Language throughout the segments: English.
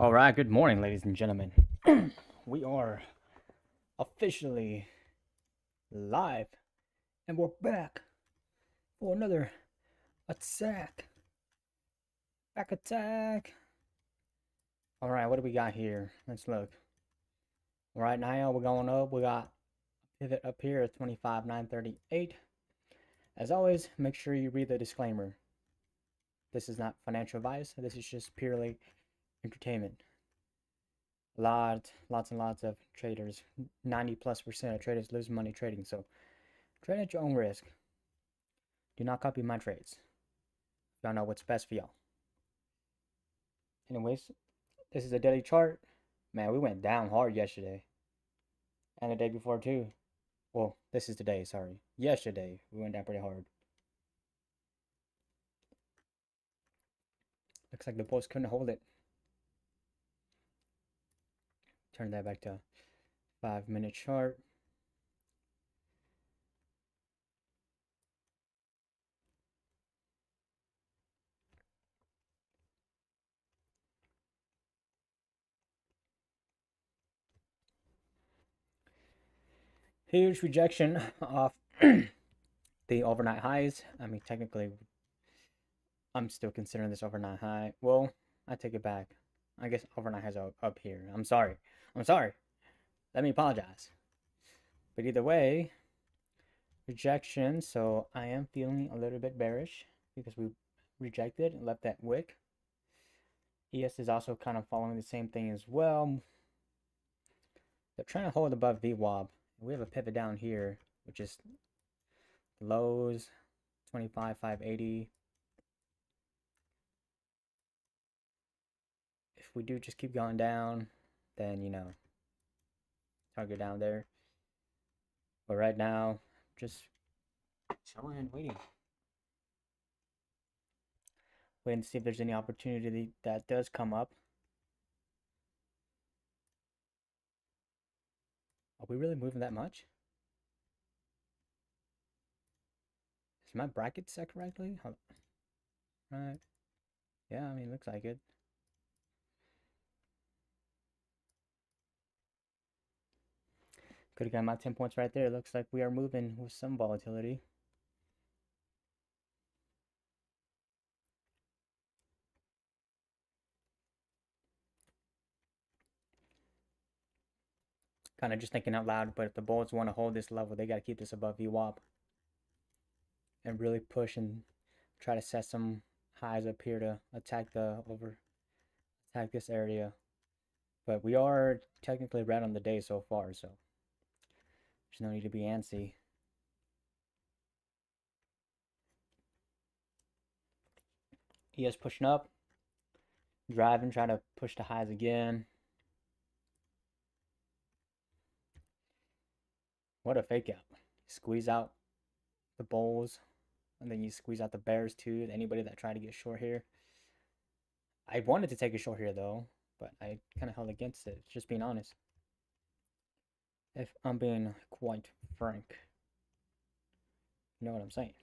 All right, good morning, ladies and gentlemen. We are officially live and we're back for another attack. Back attack. All right, what do we got here? Let's look. Right now, we're going up. We got pivot up here at 25,938. As always, make sure you read the disclaimer. This is not financial advice. This is just purely entertainment. Lots and lots of traders, 90+% of traders lose money trading. So trade at your own risk. Do not copy my trades. Y'all know what's best for y'all. Anyways, this is a daily chart. Man, we went down hard yesterday. And the day before too. Well, this is today, sorry. Yesterday, we went down pretty hard. Looks like the bulls couldn't hold it. Turn that back to 5-minute chart. Huge rejection off the overnight highs. I mean, technically, I'm still considering this overnight high. Well, I take it back. I guess overnight highs are up here. I'm sorry. Let me apologize. But either way, rejection. So I am feeling a little bit bearish because we rejected and left that wick. ES is also kind of following the same thing as well. They're trying to hold above VWAP. We have a pivot down here, which is lows 25,580. If we do just keep going down, then target down there. But right now, just chilling and waiting. Waiting to see if there's any opportunity that does come up. Are we really moving that much? Is my bracket set correctly? Right. Yeah, I mean, looks like it. Could have got my 10 points right there. Looks like we are moving with some volatility. Kind of just thinking out loud, but if the Bulls want to hold this level, they got to keep this above VWAP and really push and try to set some highs up here to attack this area. But we are technically red on the day so far, so there's no need to be antsy. ES pushing up, driving, trying to push the highs again. What a fake out. Squeeze out the Bulls, and then you squeeze out the Bears too. Anybody that tried to get short here. I wanted to take a short here though, but I kind of held against it, just being honest. If I'm being quite frank. You know what I'm saying?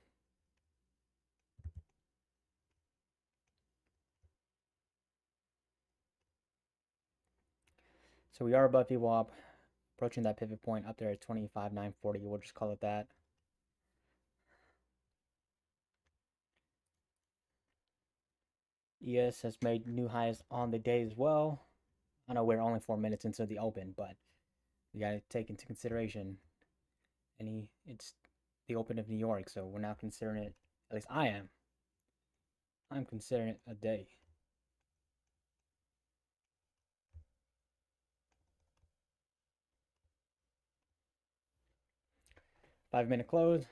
So we are above VWAP, approaching that pivot point up there at 25,940. We'll just call it that. ES has made new highs on the day as well. I know we're only 4 minutes into the open, but you got to take into consideration it's the open of New York, so we're now considering it, at least I am. I'm considering it a day. Five-minute close.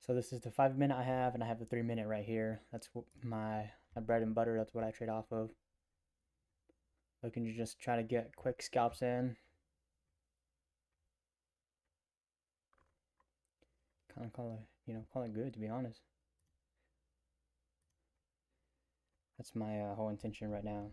So this is the 5-minute I have, and I have the 3-minute right here. That's my bread and butter. That's what I trade off of. Looking to just try to get quick scalps in. Kind of call it good, to be honest. That's my whole intention right now.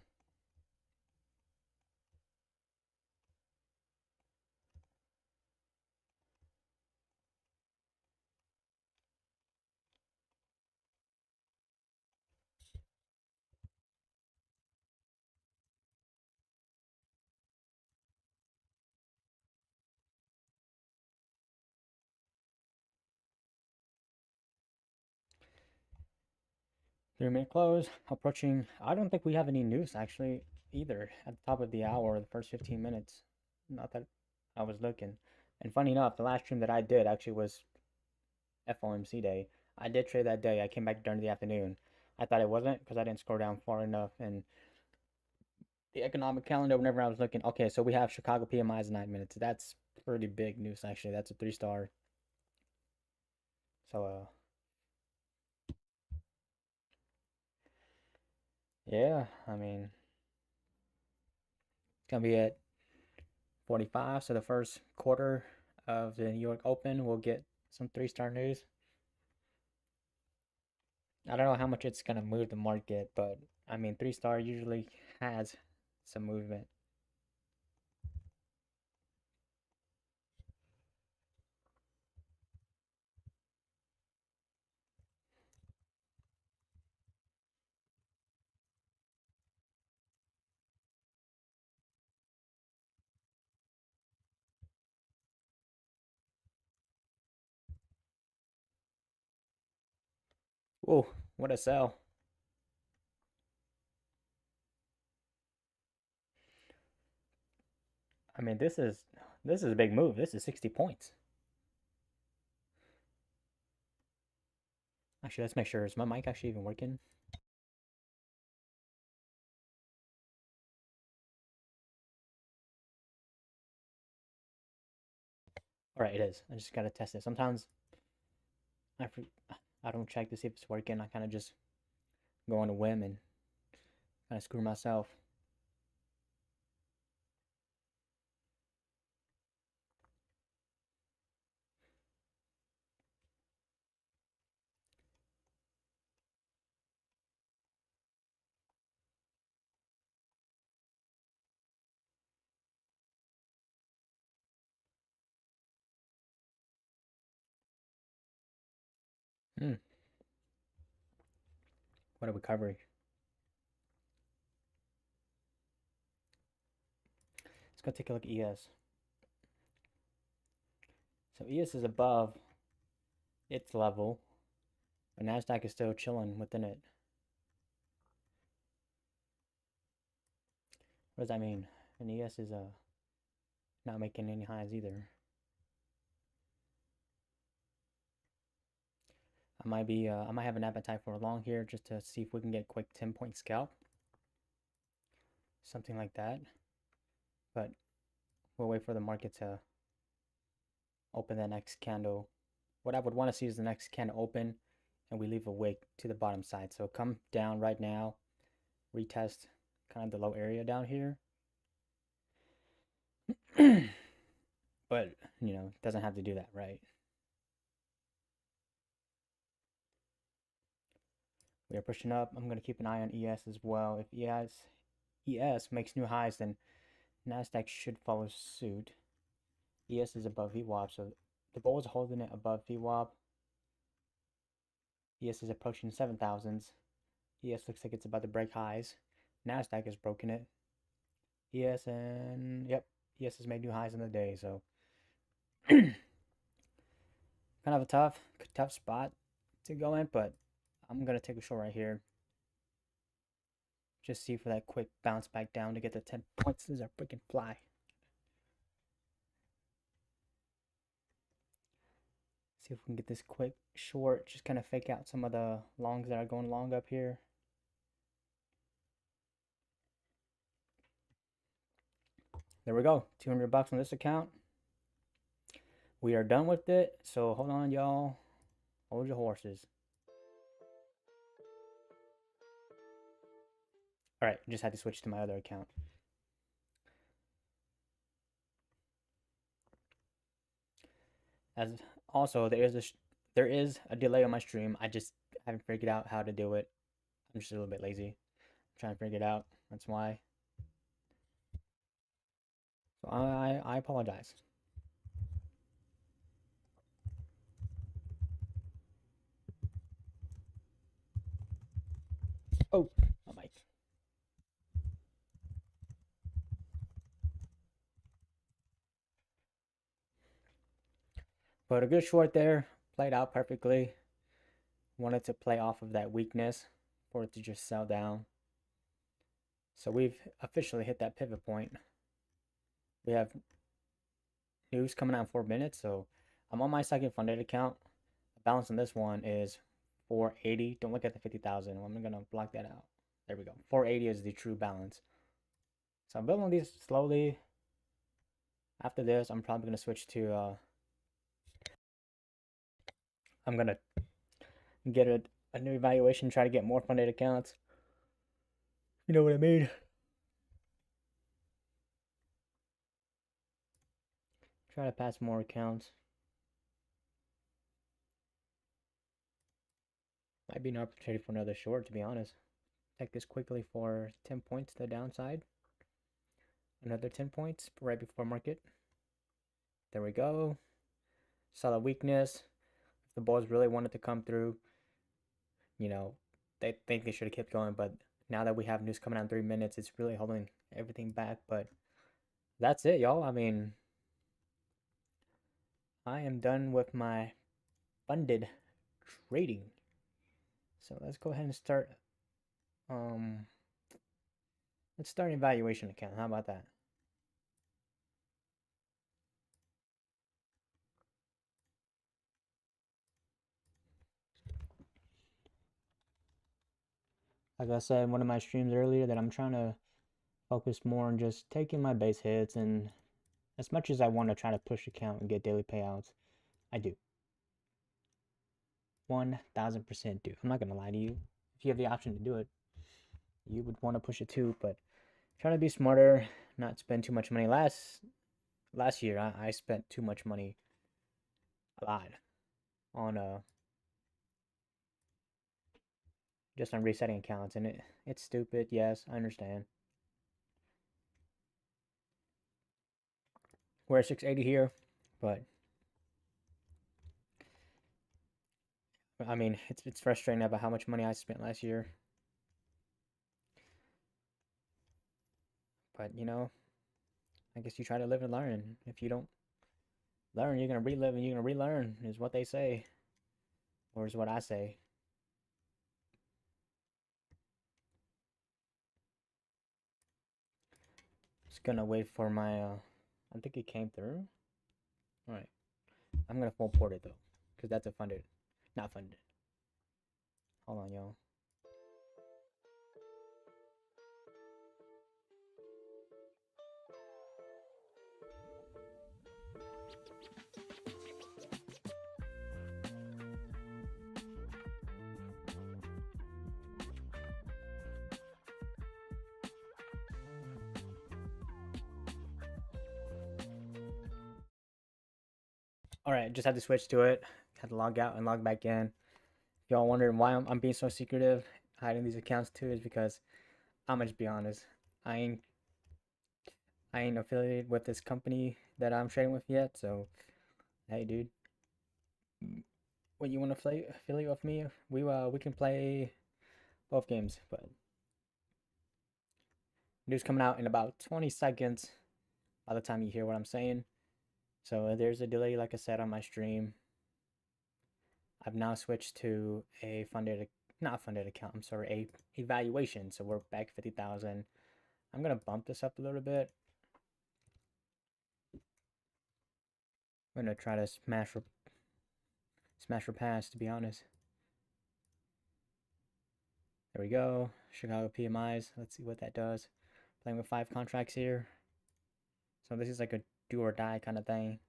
3-minute close, approaching. I don't think we have any news actually either at the top of the hour, the first 15 minutes. Not that I was looking. And funny enough, the last stream that I did actually was FOMC day. I did trade that day. I came back during the afternoon. I thought it wasn't because I didn't scroll down far enough. And the economic calendar, whenever I was looking, okay, so we have Chicago PMIs 9 minutes. That's pretty big news actually. That's a 3-star. So yeah, I mean, it's gonna be at 45. So the first quarter of the New York Open, we'll get some 3-star news. I don't know how much it's gonna move the market, but I mean, 3-star usually has some movement. Whoa, what a sell! I mean, this is a big move. This is 60 points. Actually, let's make sure. Is my mic actually even working? All right, it is. I just gotta test it. Sometimes I I don't check to see if it's working. I kind of just go on a whim and kind of screw myself. Hmm. What a recovery. Let's go take a look at ES. So ES is above its level, but NASDAQ is still chilling within it. What does that mean? And ES is not making any highs either. I might have an appetite for a long here just to see if we can get a quick 10-point scalp. Something like that. But we'll wait for the market to open the next candle. What I would want to see is the next candle open and we leave a wick to the bottom side. So come down right now, retest kind of the low area down here. But, you know, it doesn't have to do that, right? We are pushing up. I'm going to keep an eye on ES as well. If ES makes new highs, then NASDAQ should follow suit. ES is above VWAP, so the bull is holding it above VWAP. ES is approaching 7,000s. ES looks like it's about to break highs. NASDAQ has broken it. ES and yep, ES has made new highs in the day, so kind of a tough spot to go in, but I'm gonna take a short right here. Just see for that quick bounce back down to get the 10 points. This is a freaking fly. See if we can get this quick short. Just kind of fake out some of the longs that are going long up here. There we go. $200 on this account. We are done with it. So hold on, y'all. Hold your horses. All right, just had to switch to my other account. As also, there is a delay on my stream. I just haven't figured out how to do it. I'm just a little bit lazy. I'm trying to figure it out. That's why. So I apologize. Oh, my mic. But a good short there, played out perfectly. Wanted to play off of that weakness for it to just sell down. So we've officially hit that pivot point. We have news coming out in 4 minutes. So I'm on my second funded account. The balance on this one is 480. Don't look at the 50,000. I'm gonna block that out. There we go. 480 is the true balance. So I'm building these slowly. After this, I'm probably gonna switch to. I'm gonna get a new evaluation. Try to get more funded accounts. You know what I mean? Try to pass more accounts. Might be an opportunity for another short, to be honest. Take this quickly for 10 points to the downside. Another 10 points right before market. There we go. Saw the weakness. If the Bulls really wanted to come through, you know, they think they should have kept going. But now that we have news coming out in 3 minutes, it's really holding everything back. But that's it, y'all. I mean, I am done with my funded trading. So let's go ahead and start. Let's start an evaluation account. How about that? Like I said in one of my streams earlier, that I'm trying to focus more on just taking my base hits, and as much as I want to try to push account and get daily payouts, I do. 1000% do. I'm not gonna lie to you. If you have the option to do it, you would want to push it too, but trying to be smarter, not spend too much money. Last year I spent too much money, a lot, on just on resetting accounts, and it's stupid. Yes, I understand. We're at 680 here, but I mean, it's frustrating about how much money I spent last year. But you know, I guess you try to live and learn. If you don't learn, you're gonna relive and you're gonna relearn, is what they say, or is what I say. Just gonna wait for my. I think it came through. All right, I'm gonna full port it though, because that's a funded, not funded. Hold on, y'all. All right, just had to switch to it. Had to log out and log back in. If y'all wondering why I'm being so secretive, hiding these accounts too, is because I'm gonna just be honest. I ain't I ain't affiliated with this company that I'm trading with yet. So, hey, dude, when you want to play affiliate with me, we can play both games. But news coming out in about 20 seconds by the time you hear what I'm saying. So there's a delay, like I said, on my stream. I've now switched to a not funded account. I'm sorry, a evaluation. So we're back 50,000. I'm gonna bump this up a little bit. I'm gonna try to smash or pass, to be honest. There we go. Chicago PMIs. Let's see what that does. Playing with 5 contracts here. So this is like a do or die kind of thing.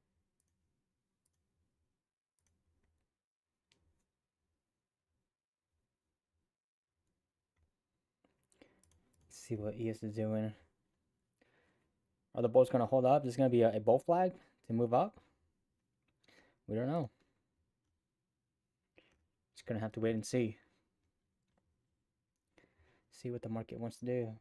Let's see what ES is doing. Are the Bulls going to hold up? Is going to be a bull flag to move up? We don't know. Just going to have to wait and see. See what the market wants to do.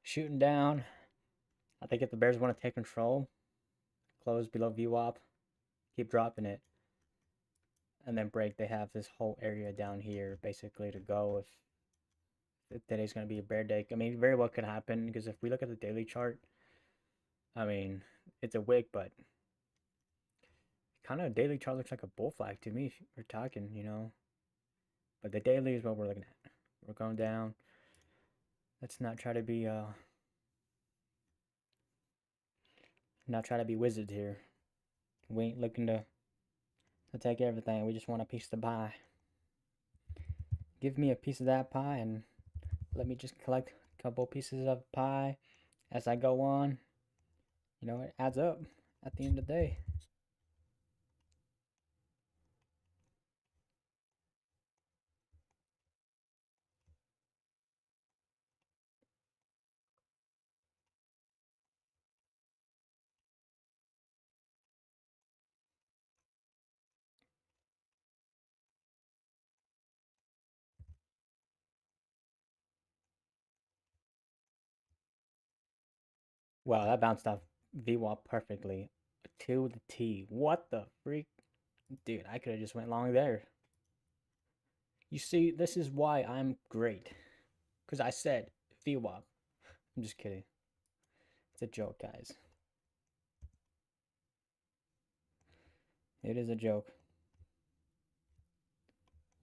Shooting down. I think if the Bears want to take control, close below VWAP. keep dropping it, and then break, they have this whole area down here basically to go if today's going to be a bear day. I mean, very well could happen because if we look at the daily chart, I mean, it's a wick, but kind of daily chart looks like a bull flag to me if we're talking, you know. But the daily is what we're looking at. We're going down. Let's not try to be wizards here. We ain't looking to take everything. We just want a piece of the pie. Give me a piece of that pie and let me just collect a couple pieces of pie as I go on. You know, it adds up at the end of the day. Wow, that bounced off VWAP perfectly to the T. What the freak? Dude, I could have just went long there. You see, this is why I'm great. Because I said VWAP. I'm just kidding. It's a joke, guys. It is a joke.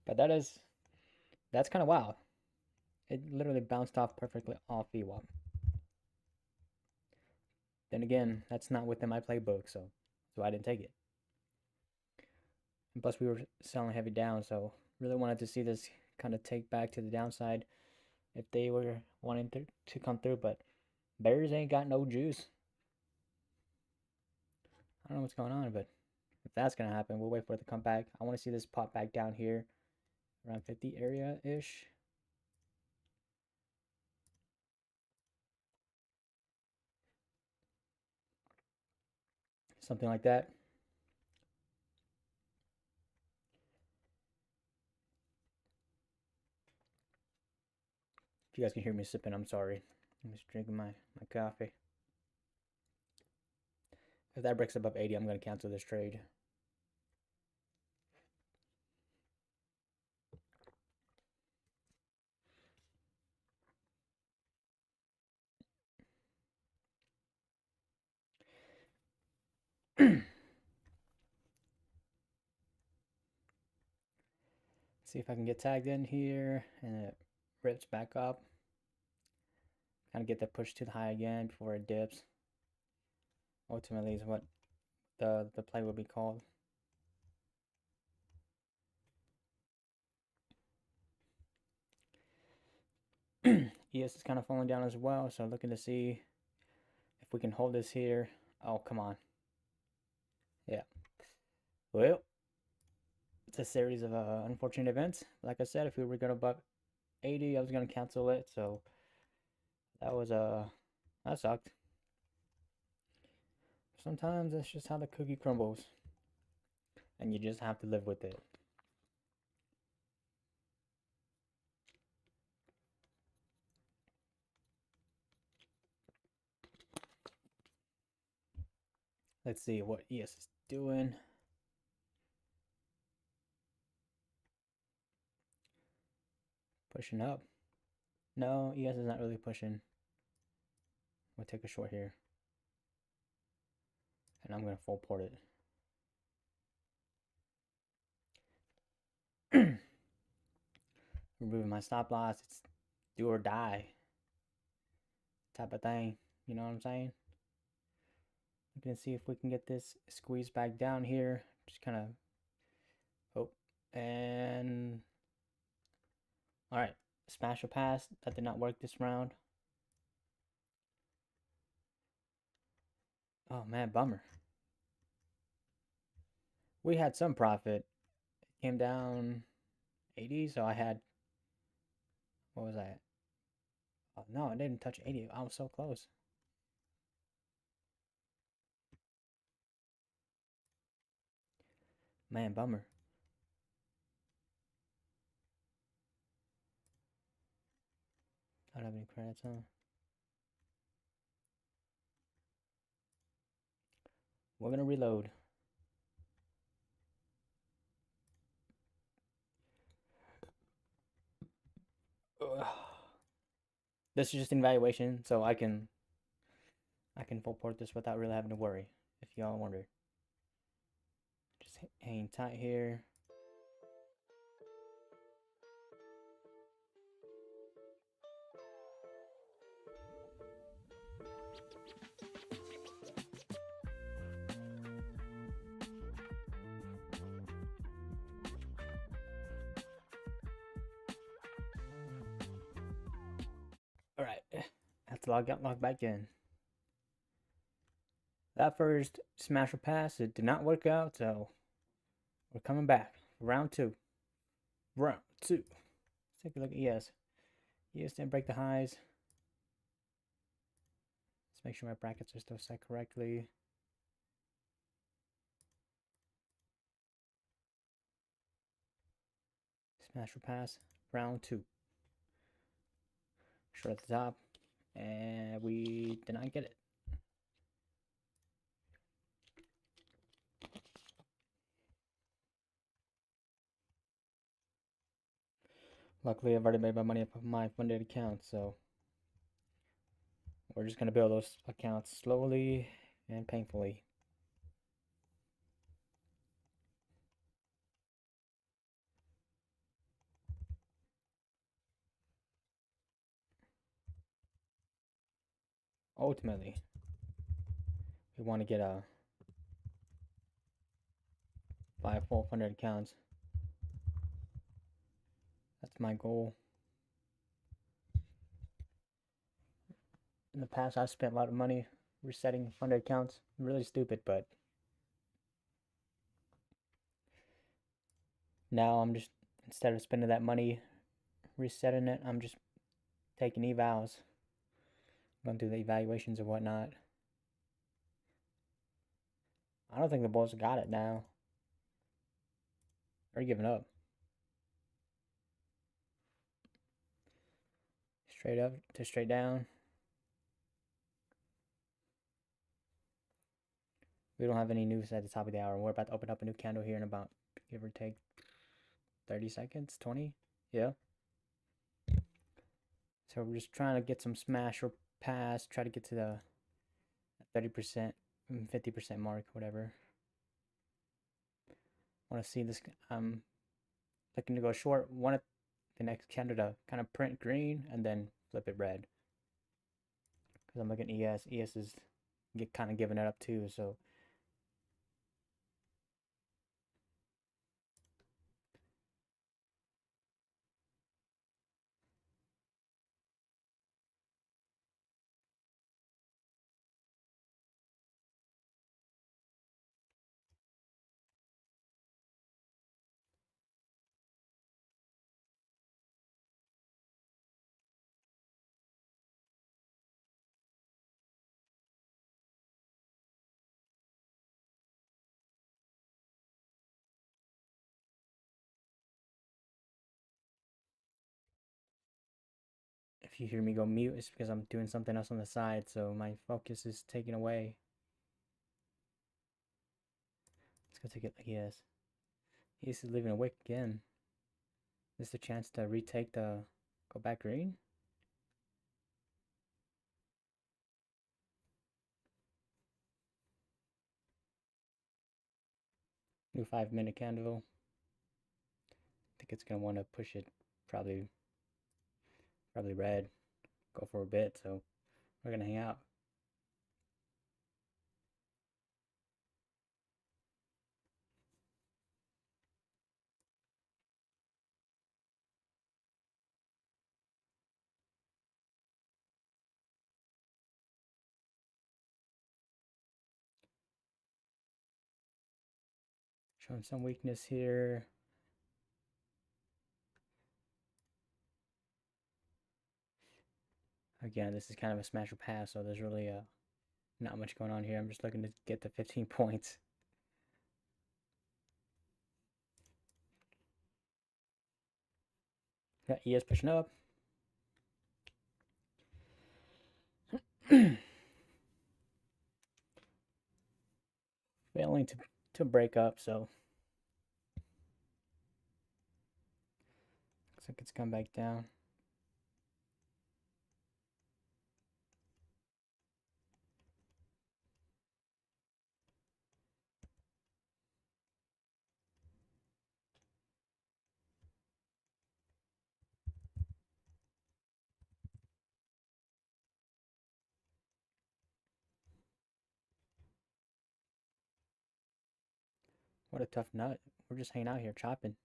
But that's kind of wild. It literally bounced off perfectly off VWAP. Then again, that's not within my playbook, so I didn't take it. And plus, we were selling heavy down, so really wanted to see this kind of take back to the downside if they were wanting to come through, but Bears ain't got no juice. I don't know what's going on, but if that's gonna happen, we'll wait for it to come back. I want to see this pop back down here around 50 area ish. Something like that. If you guys can hear me sipping, I'm sorry. I'm just drinking my coffee. If that breaks above 80, I'm going to cancel this trade. See if I can get tagged in here, and it rips back up. Kind of get that push to the high again before it dips. Ultimately is what the play will be called. ES is kind of falling down as well, so looking to see if we can hold this here. Oh, come on. Yeah. Well, it's a series of unfortunate events. Like I said, if we were going above 80, I was going to cancel it, so that was that sucked. Sometimes that's just how the cookie crumbles, and you just have to live with it. Let's see what ES is doing. Pushing up. No, ES is not really pushing. We'll take a short here. And I'm going to full port it. Removing my stop loss. It's do or die type of thing. You know what I'm saying? Looking to see if we can get this squeezed back down here. Just kind of hope. And all right, smash or pass. That did not work this round. Oh man, bummer. We had some profit. It came down 80, so I had, what was I? Oh no, I didn't touch 80. I was so close. Man, bummer. I don't have any credits, huh? We're gonna reload. This is just an evaluation, so I can full port this without really having to worry, if y'all wonder. Just hanging tight here. Alright, have to log back in. That first smash or pass, it did not work out, so we're coming back. Round two. Round two. Let's take a look at ES. ES didn't break the highs. Let's make sure my brackets are still set correctly. Smash or pass. Round two. Short at the top. And we did not get it. Luckily, I've already made my money up of my funded account, so we're just going to build those accounts slowly and painfully. Ultimately, we want to get 5 full funded accounts. That's my goal. In the past, I've spent a lot of money resetting funded accounts. Really stupid, but now I'm just, instead of spending that money resetting it, I'm just taking evals. I'm going to do the evaluations and whatnot. I don't think the Bulls got it now. They're giving up. Straight up to straight down. We don't have any news at the top of the hour. We're about to open up a new candle here in about, give or take, 30 seconds, 20? Yeah. So we're just trying to get some smash or pass, try to get to the 30%, 50% mark, whatever. Want to see this, looking to go short. Want the next candle to kind of print green and then flip it red. Because I'm looking at ES. ES is kind of giving it up too, so. If you hear me go mute, it's because I'm doing something else on the side, so my focus is taken away. Let's go take it like ES. ES is leaving a wick again. Is this a chance to retake the, go back green? New 5-minute candle. I think it's gonna want to push it probably red. Go for a bit, so we're gonna hang out. Showing some weakness here. Again, this is kind of a smash or pass, so there's really not much going on here. I'm just looking to get the 15 points. Got ES pushing up. Failing to break up, so looks like it's come back down. What a tough nut. We're just hanging out here chopping.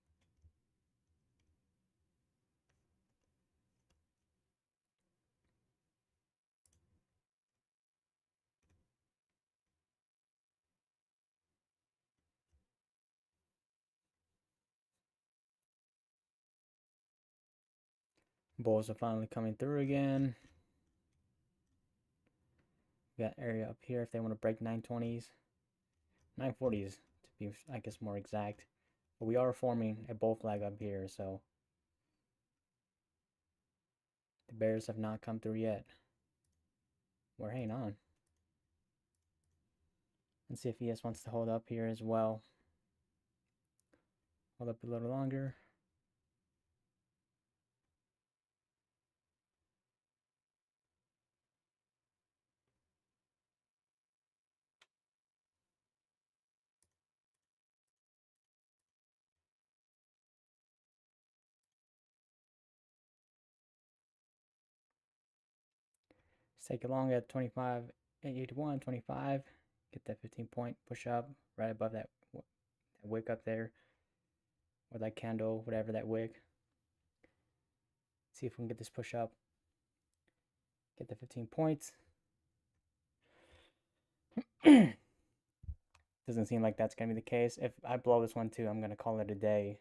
Bulls are finally coming through again. We got area up here if they want to break 920s. 940s to be, I guess, more exact. But we are forming a bull flag up here, so the bears have not come through yet. We're hanging on. Let's see if ES wants to hold up here as well. Hold up a little longer. Let's take it long at 25, 81, 25. Get that 15-point push up right above that wick up there. Or that candle, whatever that wick. See if we can get this push up. Get the 15 points. Doesn't seem like that's going to be the case. If I blow this one too, I'm going to call it a day.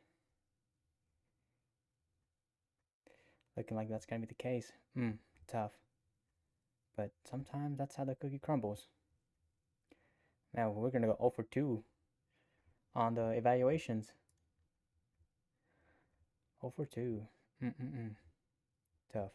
Looking like that's going to be the case. Tough. But sometimes that's how the cookie crumbles. Now we're going to go 0 for 2 on the evaluations. 0 for 2. Tough.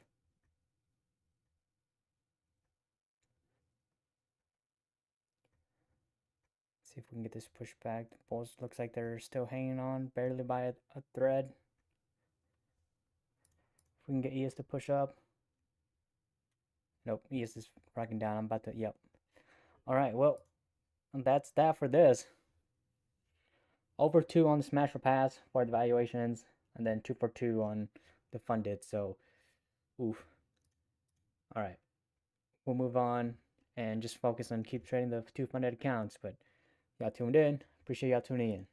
See if we can get this pushed back. The bulls looks like they're still hanging on, barely by a thread. If we can get ES to push up. Nope, ES is rocking down. I'm about to, yep. Alright, well, that's that for this. 0 for 2 on the smash or pass for the evaluations, and then 2 for 2 on the funded, so, oof. Alright, we'll move on and just focus on keep trading the 2 funded accounts, but y'all tuned in. Appreciate y'all tuning in.